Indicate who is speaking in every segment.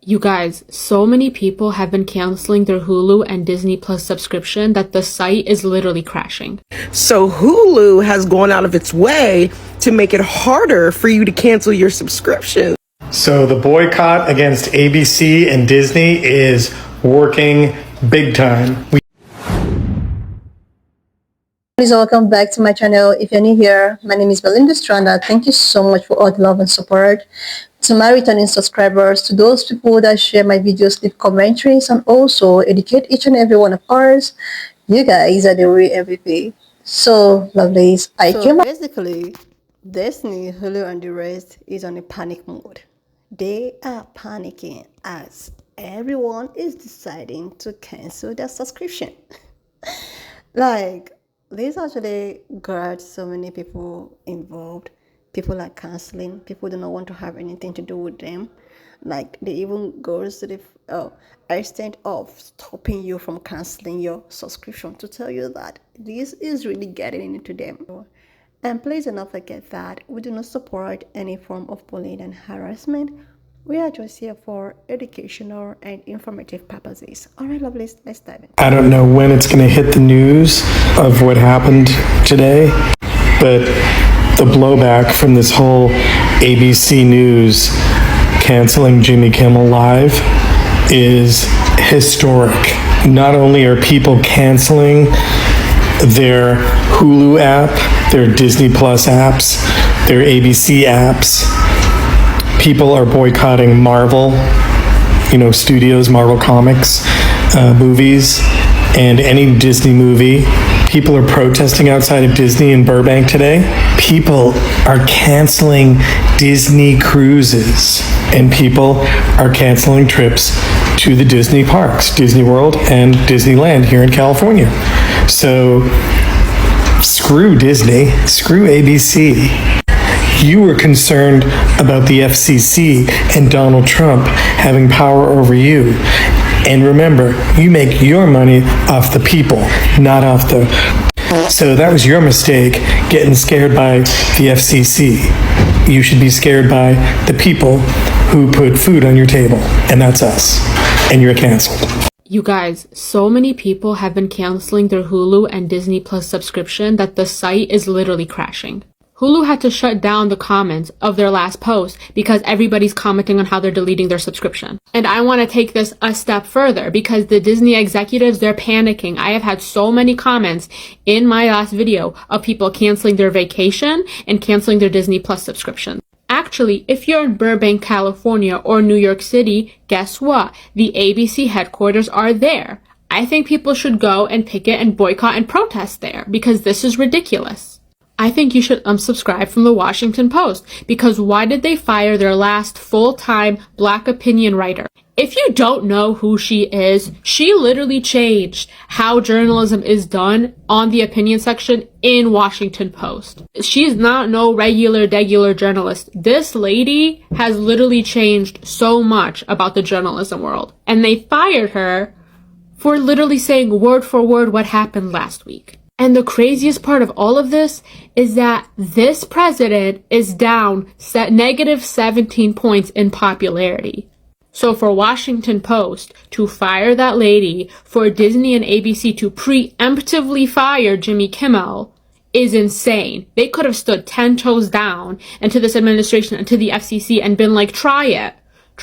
Speaker 1: You guys, so many people have been canceling their Hulu and Disney Plus subscription that the site is literally crashing.
Speaker 2: So Hulu has gone out of its way to make it harder for you to cancel your subscription.
Speaker 3: So the boycott against ABC and Disney is working big time.
Speaker 4: Please welcome back to my channel. If you're new here, my name is Belinda Stranda. Thank you so much for all the love and support. To my returning subscribers, to those people that share my videos, leave commentaries, and also educate each and every one of ours, you guys are the real MVP. So, lovelies, basically, Disney, Hulu, and the rest is on a panic mode. They are panicking as everyone is deciding to cancel their subscription. This actually got so many people involved. People are canceling. People do not want to have anything to do with them. They even go to the extent of stopping you from canceling your subscription to tell you that this is really getting into them. And please do not forget that we do not support any form of bullying and harassment. We are just here for educational and informative purposes. All right, lovelies, let's dive in.
Speaker 3: I don't know when it's going to hit the news of what happened today, but the blowback from this whole ABC News canceling Jimmy Kimmel Live is historic. Not only are people canceling their Hulu app, their Disney Plus apps, their ABC apps, people are boycotting Marvel, studios, Marvel Comics, movies, and any Disney movie. People are protesting outside of Disney in Burbank today. People are canceling Disney cruises, and people are canceling trips to the Disney parks, Disney World and Disneyland here in California. So screw Disney, screw ABC. You were concerned about the FCC and Donald Trump having power over you. And remember, you make your money off the people, not off the... So that was your mistake, getting scared by the FCC. You should be scared by the people who put food on your table, and that's us. And you're canceled.
Speaker 1: You guys, so many people have been canceling their Hulu and Disney Plus subscription that the site is literally crashing. Hulu had to shut down the comments of their last post because everybody's commenting on how they're deleting their subscription. And I want to take this a step further because the Disney executives, they're panicking. I have had so many comments in my last video of people canceling their vacation and canceling their Disney Plus subscription. Actually, if you're in Burbank, California or New York City, guess what? The ABC headquarters are there. I think people should go and picket and boycott and protest there because this is ridiculous. I think you should unsubscribe from the Washington Post because why did they fire their last full-time Black opinion writer? If you don't know who she is, she literally changed how journalism is done on the opinion section in Washington Post. She's not no regular journalist. This lady has literally changed so much about the journalism world. And they fired her for literally saying word for word what happened last week. And the craziest part of all of this is that this president is down negative 17 points in popularity. So for Washington Post to fire that lady, for Disney and ABC to preemptively fire Jimmy Kimmel is insane. They could have stood 10 toes down into this administration and to the FCC and been like, try it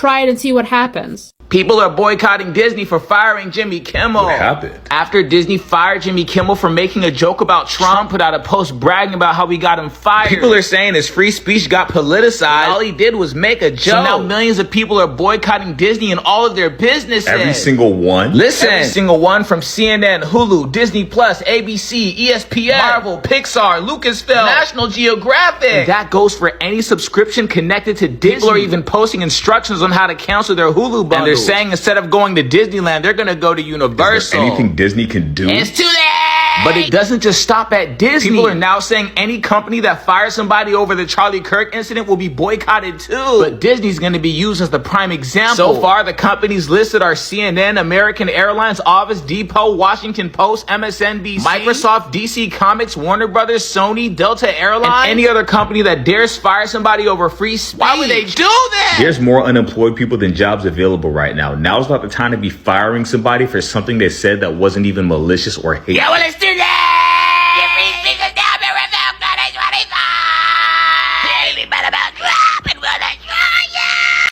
Speaker 1: and see what happens.
Speaker 5: People are boycotting Disney for firing Jimmy Kimmel.
Speaker 6: What happened?
Speaker 5: After Disney fired Jimmy Kimmel for making a joke about Trump, put out a post bragging about how we got him fired. People are saying his free speech got politicized. All he did was make a joke. So now millions of people are boycotting Disney and all of their businesses.
Speaker 6: Every single one?
Speaker 5: Listen, every single one from CNN, Hulu, Disney Plus, ABC, ESPN, Marvel, Pixar, Lucasfilm, National Geographic. And that goes for any subscription connected to Disney. People are even posting instructions on how to cancel their Hulu bundle. Saying instead of going to Disneyland, they're going to go to Universal.
Speaker 6: Is there anything Disney can do?
Speaker 5: It's to that! But it doesn't just stop at Disney. People are now saying any company that fires somebody over the Charlie Kirk incident will be boycotted too. But Disney's going to be used as the prime example. So far, the companies listed are CNN, American Airlines, Office Depot, Washington Post, MSNBC, Microsoft, DC Comics, Warner Brothers, Sony, Delta Airlines, and any other company that dares fire somebody over free speech. Why would they do that?
Speaker 6: There's more unemployed people than jobs available right now. Now's not the time to be firing somebody for something they said that wasn't even malicious or hateful.
Speaker 5: Yeah, well, let's do that!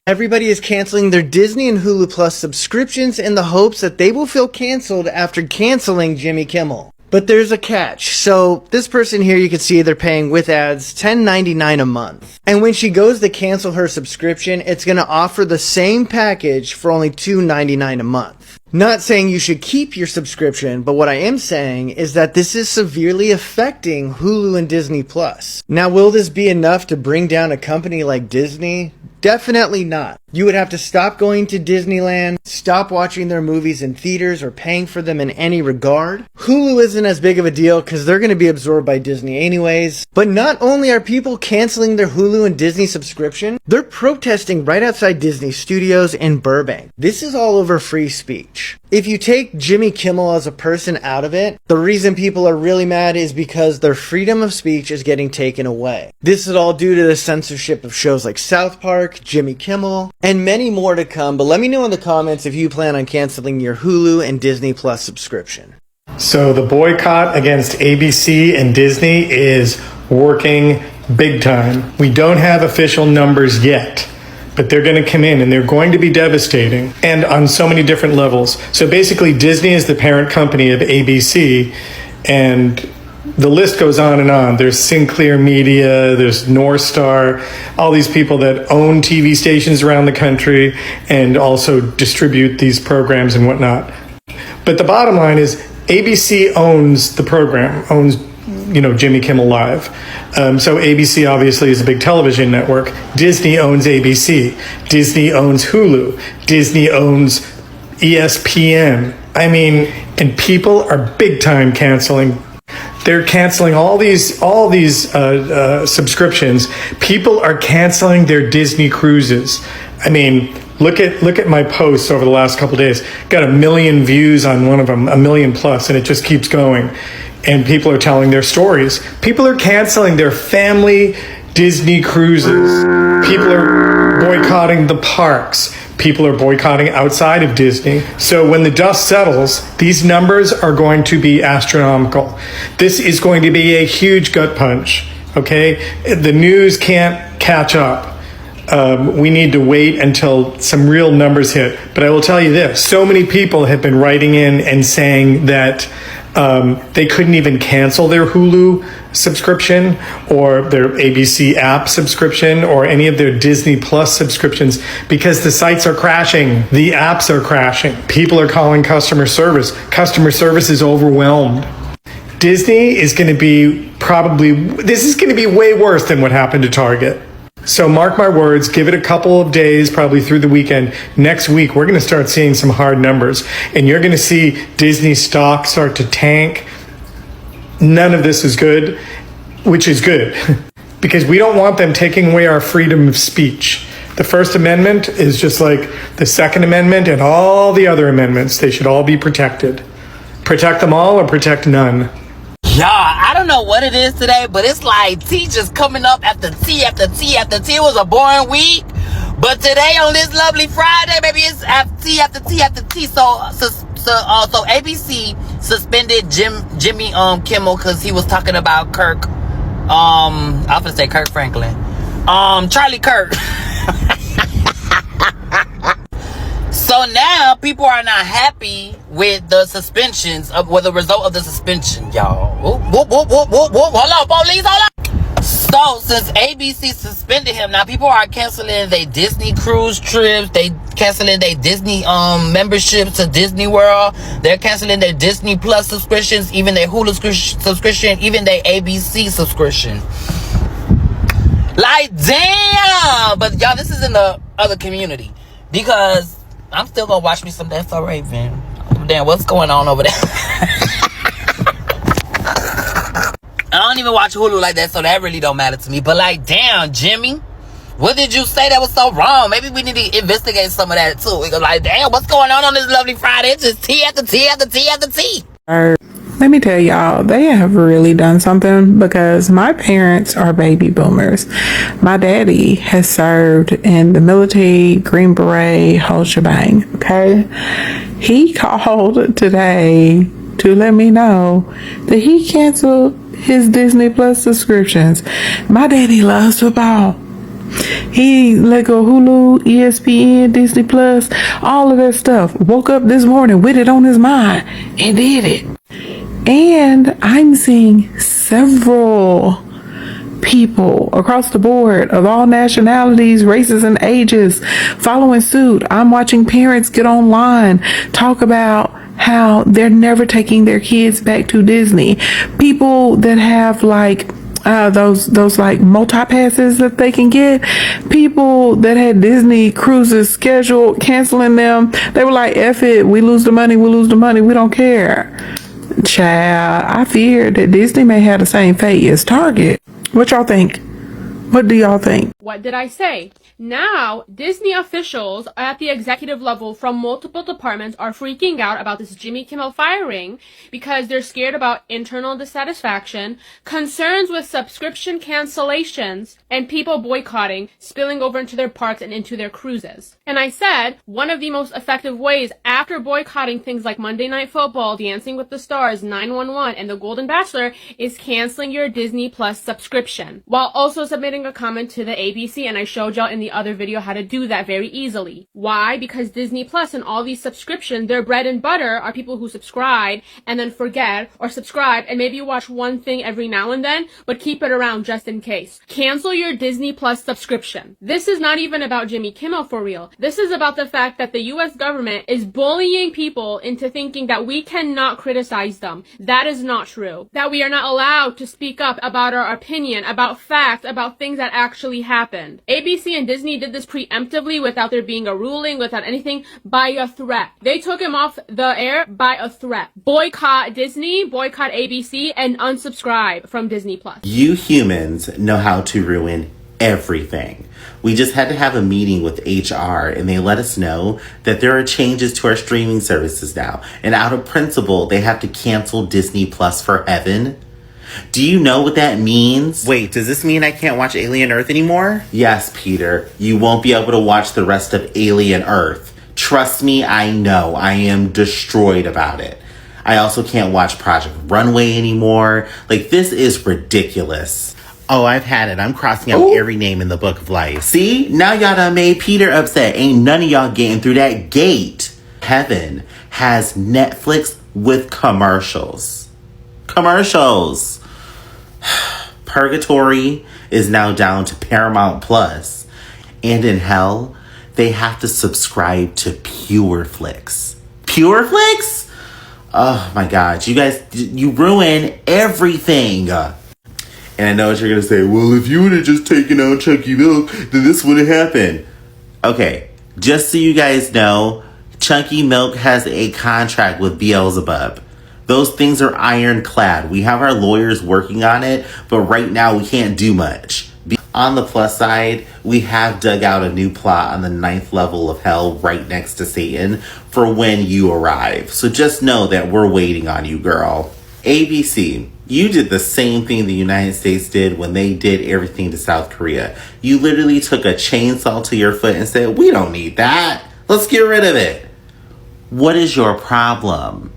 Speaker 7: Everybody is canceling their Disney and Hulu Plus subscriptions in the hopes that they will feel canceled after canceling Jimmy Kimmel. But there's a catch. So this person here, you can see they're paying with ads $10.99 a month. And when she goes to cancel her subscription, it's going to offer the same package for only $2.99 a month. Not saying you should keep your subscription, but what I am saying is that this is severely affecting Hulu and Disney Plus. Now, will this be enough to bring down a company like Disney? Definitely not. You would have to stop going to Disneyland, stop watching their movies in theaters or paying for them in any regard. Hulu isn't as big of a deal because they're going to be absorbed by Disney anyways. But not only are people canceling their Hulu and Disney subscription, they're protesting right outside Disney Studios in Burbank. This is all over free speech. If you take Jimmy Kimmel as a person out of it, the reason people are really mad is because their freedom of speech is getting taken away. This is all due to the censorship of shows like South Park, Jimmy Kimmel, and many more to come. But let me know in the comments if you plan on canceling your Hulu and Disney Plus subscription.
Speaker 3: So the boycott against ABC and Disney is working big time. We don't have official numbers yet, but they're going to come in and they're going to be devastating and on so many different levels. So basically Disney is the parent company of ABC, and the list goes on and on. There's Sinclair Media, there's North Star, all these people that own TV stations around the country and also distribute these programs and whatnot. But the bottom line is ABC owns the program, owns Jimmy Kimmel Live. So ABC obviously is a big television network. Disney owns ABC. Disney owns Hulu. Disney owns ESPN. I mean, and people are big time canceling. They're canceling all these subscriptions. People are canceling their Disney cruises. I mean, look at my posts over the last couple of days. Got 1 million views on one of them, 1 million plus, and it just keeps going. And people are telling their stories. People are canceling their family Disney cruises. People are boycotting the parks. People are boycotting outside of Disney. So when the dust settles, these numbers are going to be astronomical. This is going to be a huge gut punch, okay? The news can't catch up. We need to wait until some real numbers hit. But I will tell you this, so many people have been writing in and saying that they couldn't even cancel their Hulu subscription or their ABC app subscription or any of their Disney Plus subscriptions because the sites are crashing. The apps are crashing. People are calling customer service. Customer service is overwhelmed. Disney is going to be this is going to be way worse than what happened to Target. So mark my words, give it a couple of days, probably through the weekend. Next week, we're going to start seeing some hard numbers. And you're going to see Disney stock start to tank. None of this is good, which is good. Because we don't want them taking away our freedom of speech. The First Amendment is just like the Second Amendment and all the other amendments. They should all be protected. Protect them all or protect none.
Speaker 8: Y'all, I don't know what it is today, but it's like tea just coming up after tea after tea after tea. It was a boring week, but today on this lovely Friday, baby, it's after tea after tea after tea. So ABC suspended Jimmy Kimmel because he was talking about Kirk. I'm gonna say Kirk Franklin. Charlie Kirk. So now people are not happy with the suspensions with the result of the suspension, y'all. Whoop. Hold on, police, hold on. So since ABC suspended him, now people are canceling their Disney cruise trips. They canceling their Disney memberships to Disney World. They're canceling their Disney Plus subscriptions, even their Hulu subscription, even their ABC subscription. Like, damn. But y'all, this is in the other community because I'm still gonna watch me some That's So Raven. Damn, what's going on over there? don't even watch Hulu like that, so that really don't matter to me. But like, damn, Jimmy, what did you say that was so wrong? Maybe we need to investigate some of that too. We go like, damn, what's going on this lovely Friday? It's just tea after tea after tea after tea.
Speaker 9: Let me tell y'all, they have really done something, because my parents are baby boomers. My daddy has served in the military, Green Beret, whole shebang, okay? He called today to let me know that he canceled his Disney Plus subscriptions. My daddy loves football. He let go Hulu, ESPN, Disney Plus, all of that stuff. Woke up this morning with it on his mind and did it. And I'm seeing several people across the board of all nationalities, races, and ages following suit. I'm watching parents get online, talk about how they're never taking their kids back to Disney. People that have like those like multi-passes that they can get. People that had Disney cruises scheduled, canceling them. They were like, F it, we lose the money, we don't care. Child, I fear that Disney may have the same fate as Target. What y'all think? What do y'all think?
Speaker 1: What did I say? Now, Disney officials at the executive level from multiple departments are freaking out about this Jimmy Kimmel firing because they're scared about internal dissatisfaction, concerns with subscription cancellations, and people boycotting, spilling over into their parks and into their cruises. And I said, one of the most effective ways after boycotting things like Monday Night Football, Dancing with the Stars, 911, and The Golden Bachelor is canceling your Disney Plus subscription, while also submitting a comment to the ABC, and I showed y'all in the other video how to do that very easily. Why? Because Disney Plus and all these subscriptions, their bread and butter are people who subscribe and then forget, or subscribe and maybe watch one thing every now and then, but keep it around just in case. Cancel your Disney Plus subscription. This is not even about Jimmy Kimmel for real. This is about the fact that the US government is bullying people into thinking that we cannot criticize them. That is not true. That we are not allowed to speak up about our opinion, about facts, about things that actually happened. ABC and Disney did this preemptively without there being a ruling, without anything, by a threat. They took him off the air by a threat. Boycott Disney, boycott ABC, and unsubscribe from Disney Plus.
Speaker 10: You humans know how to ruin everything. We just had to have a meeting with HR and they let us know that there are changes to our streaming services now. And out of principle, they have to cancel Disney Plus for heaven. Do you know what that means? Wait, does this mean I can't watch Alien Earth anymore? Yes, Peter. You won't be able to watch the rest of Alien Earth. Trust me, I know. I am destroyed about it. I also can't watch Project Runway anymore. Like, this is ridiculous. Oh, I've had it. I'm crossing out every name in the Book of Life. See? Now y'all done made Peter upset. Ain't none of y'all getting through that gate. Heaven has Netflix with commercials. Commercials. Purgatory is now down to Paramount Plus. And in hell, they have to subscribe to PureFlix. PureFlix? Oh my God. You guys, you ruin everything. And I know what you're going to say. Well, if you would have just taken out Chunky Milk, then this would have happened. Okay. Just so you guys know, Chunky Milk has a contract with Beelzebub. Those things are ironclad. We have our lawyers working on it, but right now we can't do much. On the plus side, we have dug out a new plot on the 9th level of hell right next to Satan for when you arrive. So just know that we're waiting on you, girl. ABC, you did the same thing the United States did when they did everything to South Korea. You literally took a chainsaw to your foot and said, we don't need that. Let's get rid of it. What is your problem?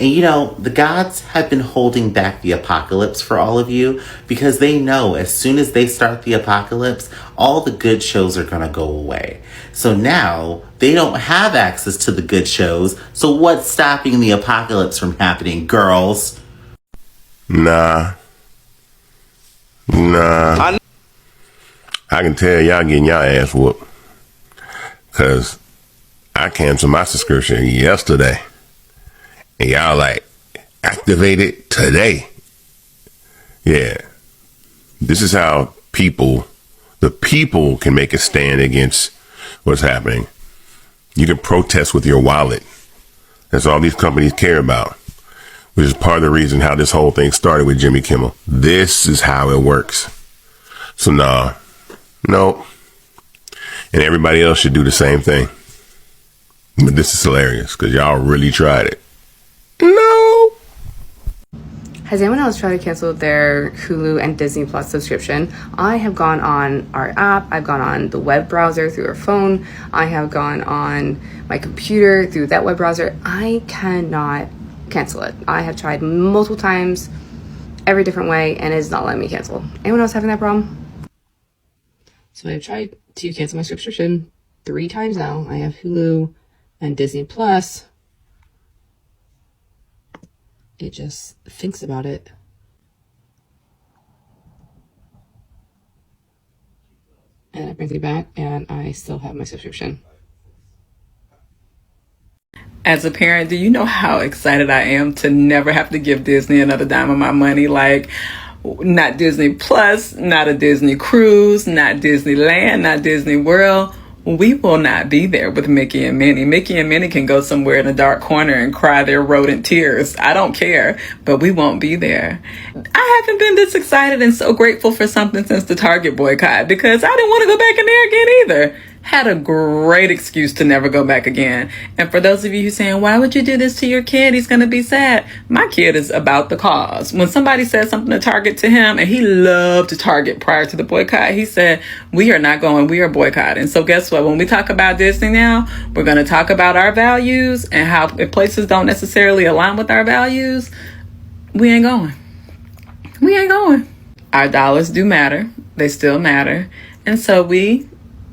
Speaker 10: And you know, the gods have been holding back the apocalypse for all of you because they know as soon as they start the apocalypse, all the good shows are going to go away. So now they don't have access to the good shows. So what's stopping the apocalypse from happening, girls?
Speaker 11: Nah. I can tell y'all getting y'all ass whooped. Because I canceled my subscription yesterday. And y'all like, activated today. Yeah. This is how the people can make a stand against what's happening. You can protest with your wallet. That's all these companies care about. which is part of the reason how this whole thing started with Jimmy Kimmel. This is how it works. So no. And everybody else should do the same thing. But this is hilarious because y'all really tried it. No.
Speaker 12: Has anyone else tried to cancel their Hulu and Disney Plus subscription? I have gone on our app, I've gone on the web browser through our phone, I have gone on my computer through that web browser. I cannot cancel it. I have tried multiple times, every different way, and it's not letting me cancel. Anyone else having that problem? So I've tried to cancel my subscription 3 times now. I have Hulu and Disney Plus. It just thinks about it. And it brings me back, and I still have my subscription.
Speaker 13: As a parent, do you know how excited I am to never have to give Disney another dime of my money? Like, not Disney Plus, not a Disney cruise, not Disneyland, not Disney World. We will not be there with Mickey and Minnie. Mickey and Minnie can go somewhere in a dark corner and cry their rodent tears. I don't care, but we won't be there. I haven't been this excited and so grateful for something since the Target boycott because I didn't want to go back in there again either. Had a great excuse to never go back again. And for those of you who are saying, why would you do this to your kid? He's going to be sad. My kid is about the cause. When somebody said something to Target to him, and he loved Target prior to the boycott, he said, we are not going, we are boycotting. So guess what? When we talk about Disney now, we're going to talk about our values and how if places don't necessarily align with our values, we ain't going. We ain't going. Our dollars do matter. They still matter. And so we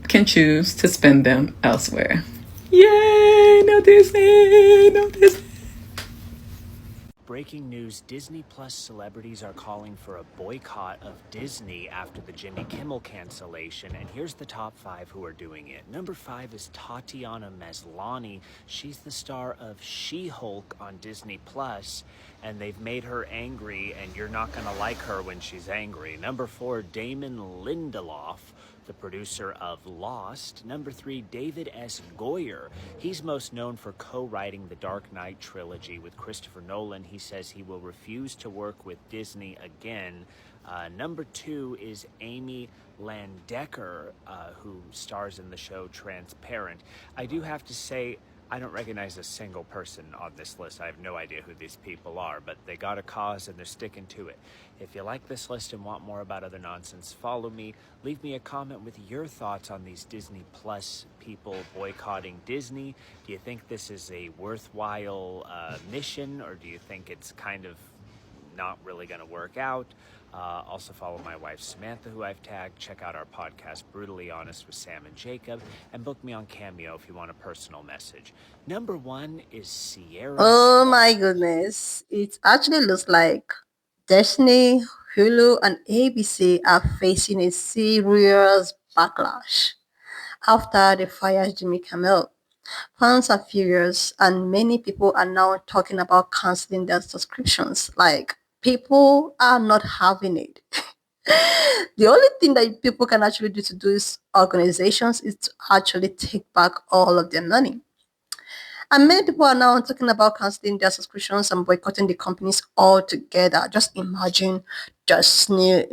Speaker 13: can choose to spend them elsewhere. Yay! No Disney! No Disney!
Speaker 14: Breaking news, Disney Plus celebrities are calling for a boycott of Disney after the Jimmy Kimmel cancellation, and here's the top 5 who are doing it. Number 5 is Tatiana Maslany. She's the star of She-Hulk on Disney Plus, and they've made her angry, and you're not gonna like her when she's angry. Number 4, Damon Lindelof, the producer of Lost. Number 3, David S. Goyer. He's most known for co-writing the Dark Knight trilogy with Christopher Nolan. He says he will refuse to work with Disney again. Number 2 is Amy Landecker, who stars in the show Transparent. I do have to say, I don't recognize a single person on this list. I have no idea who these people are, but they got a cause and they're sticking to it. If you like this list and want more about other nonsense, follow me. Leave me a comment with your thoughts on these Disney Plus people boycotting Disney. Do you think this is a worthwhile mission, or do you think it's kind of not really going to work out? Also follow my wife Samantha, who I've tagged. Check out our podcast Brutally Honest with Sam and Jacob, and book me on Cameo if you want a personal message. Number 1 is Sierra.
Speaker 4: Oh my goodness. It actually looks like Disney, Hulu, and ABC are facing a serious backlash after they fired Jimmy Kimmel. Fans are furious, and many people are now talking about canceling their subscriptions. Like, people are not having it. The only thing that people can actually do to these organizations is to actually take back all of their money. And many people are now talking about canceling their subscriptions and boycotting the companies altogether. Just imagine Disney,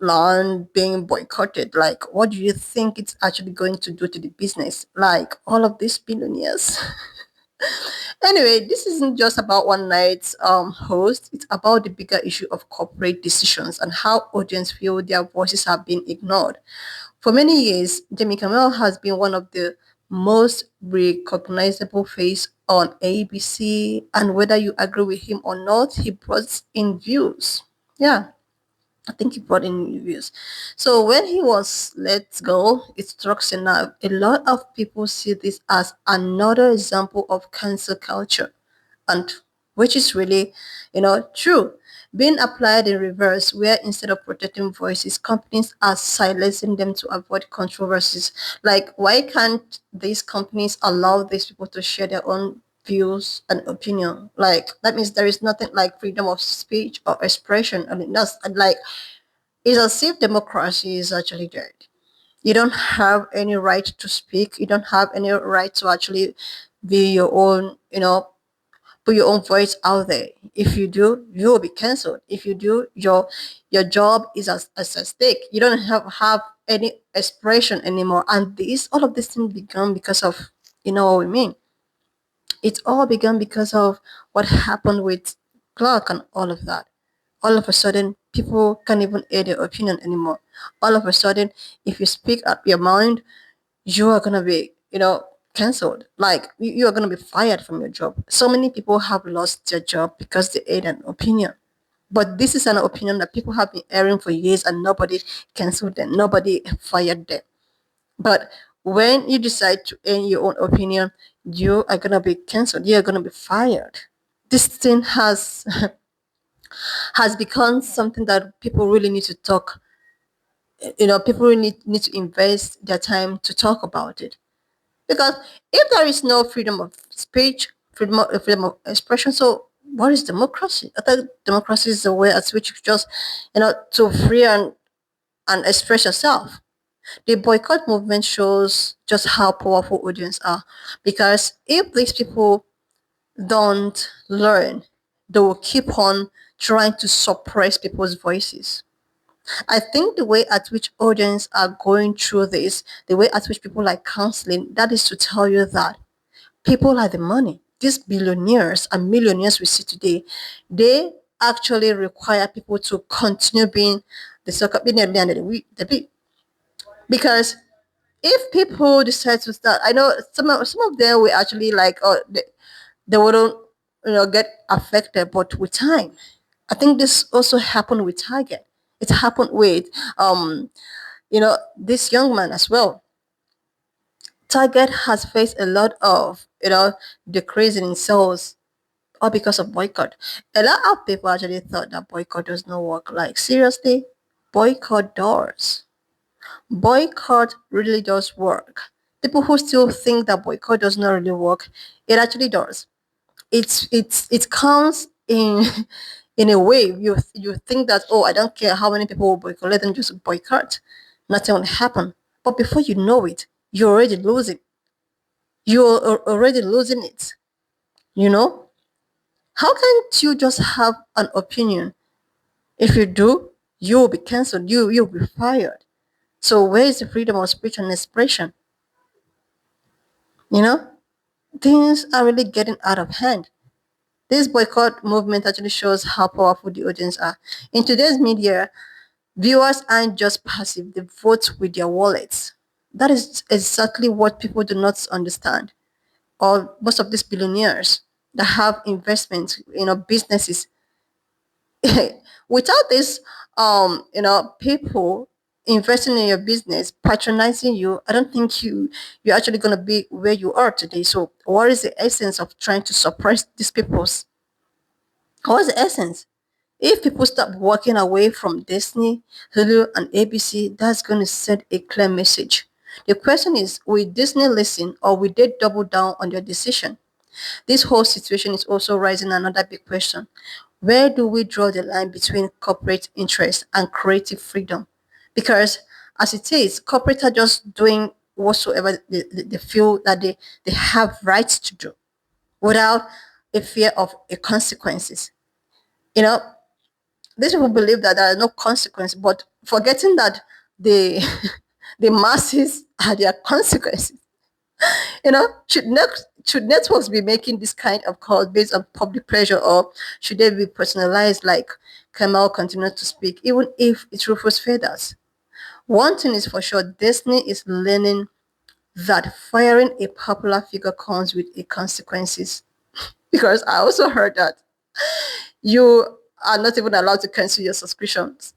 Speaker 4: land being boycotted. Like, what do you think it's actually going to do to the business? Like, all of these billionaires. Anyway, this isn't just about one night's host. It's about the bigger issue of corporate decisions and how audience feel their voices have been ignored. For many years, Jimmy Kimmel has been one of the most recognizable face on ABC, and whether you agree with him or not, he brought in views. Yeah, I think he brought in views. So when he was let go, it struck a nerve. A lot of people see this as another example of cancel culture, and which is really, true. Being applied in reverse, where instead of protecting voices, companies are silencing them to avoid controversies. Like, why can't these companies allow these people to share their own views and opinion? Like, that means there is nothing like freedom of speech or expression. I mean, that's like, it's as if democracy is actually dead. You don't have any right to speak. You don't have any right to actually be your own, put your own voice out there. If you do, you will be cancelled. If you do, your job is at stake. You don't have any expression anymore. And all of these things began because of, you know what we mean. It all began because of what happened with Clark and all of that. All of a sudden, people can't even air their opinion anymore. All of a sudden, if you speak up your mind, you are gonna be, cancelled. Like you are gonna be fired from your job. So many people have lost their job because they aired an opinion. But this is an opinion that people have been airing for years and nobody cancelled them. Nobody fired them. But when you decide to air your own opinion, you are gonna be cancelled. You are gonna be fired. This thing has become something that people really need to talk. People really need to invest their time to talk about it. Because if there is no freedom of speech, freedom of expression, so what is democracy? I thought democracy is the way at which you just, to free and express yourself. The boycott movement shows just how powerful audience are. Because if these people don't learn, they will keep on trying to suppress people's voices. I think the way at which audience are going through this, the way at which people are counseling, that is to tell you that people are the money. These billionaires and millionaires we see today, they actually require people to continue being the so-called billionaire that they be. Because if people decide to start, I know some of them will actually like, they wouldn't, get affected, but with time. I think this also happened with Target. It happened with this young man as well. Target has faced a lot of, decrease in sales, all because of boycott. A lot of people actually thought that boycott does not work. Like seriously, boycott does. Boycott really does work. People who still think that boycott does not really work, it actually does. It counts in in a way. You think that, oh, I don't care how many people will boycott, let them just boycott, nothing will happen. But before you know it, you're already losing. Already losing it. You know, how can't you just have an opinion? If you do, you will be cancelled. You'll be fired. So where is the freedom of speech and expression? You know, things are really getting out of hand. This boycott movement actually shows how powerful the audience are. In today's media, viewers aren't just passive, they vote with their wallets. That is exactly what people do not understand. Or most of these billionaires that have investments, businesses. Without this, people investing in your business, patronizing you, I don't think you're actually gonna be where you are today. So what is the essence of trying to suppress these people's? What's the essence? If people start walking away from Disney, Hulu, and ABC, that's going to send a clear message. The question is, will Disney listen or will they double down on their decision? This whole situation is also raising another big question. Where do we draw the line between corporate interest and creative freedom? Because as it is, corporates are just doing whatsoever they feel that they have rights to do without a fear of a consequences. You know, these people believe that there are no consequence, but forgetting that the the masses are their consequences. Should networks be making this kind of calls based on public pressure, or should they be personalized like Kimmel continues to speak, even if it ruffles feathers? One thing is for sure, Disney is learning that firing a popular figure comes with a consequences. Because I also heard that you are not even allowed to cancel your subscriptions.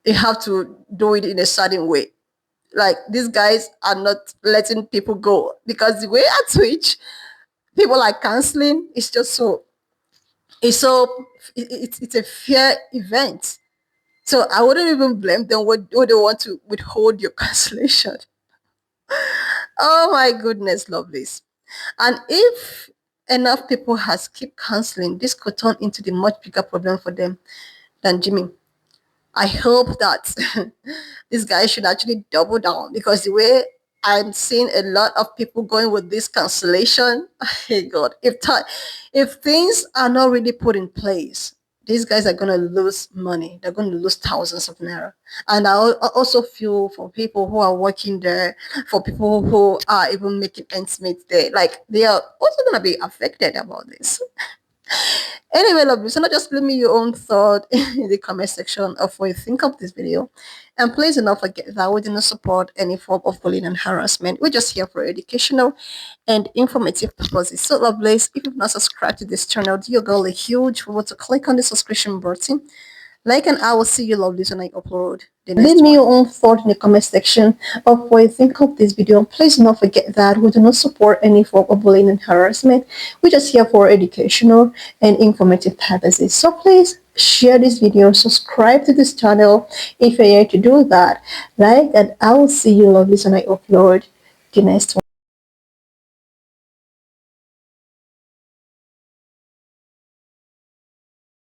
Speaker 4: You have to do it in a certain way. Like these guys are not letting people go because the way at which people are canceling is just it's so it's a fair event. So I wouldn't even blame them when they want to withhold your cancellation. Oh my goodness, lovelies. And if enough people has keep canceling, this could turn into the much bigger problem for them than Jimmy. I hope that this guy should actually double down because the way I'm seeing a lot of people going with this cancellation. Hey God, if things are not really put in place, these guys are gonna lose money. They're going to lose thousands of naira. And I also feel for people who are working there, for people who are even making ends meet there, like they are also gonna be affected about this. Anyway, love you. So now just leave me your own thought in the comment section of what you think of this video. And please do not forget that we do not support any form of bullying and harassment. We're just here for educational and informative purposes. So lovelies, if you've not subscribed to this channel, do your girl a huge favor to click on the subscription button. Like, and I will see you lovelies when I upload the next Leave me your own thought in the comment section of what you think of this video. Please do not forget that we do not support any form of bullying and harassment. We're just here for educational and informative purposes. So please share this video, subscribe to this channel if you're here to do that. Like, and I will see you lovelies when I upload the next one.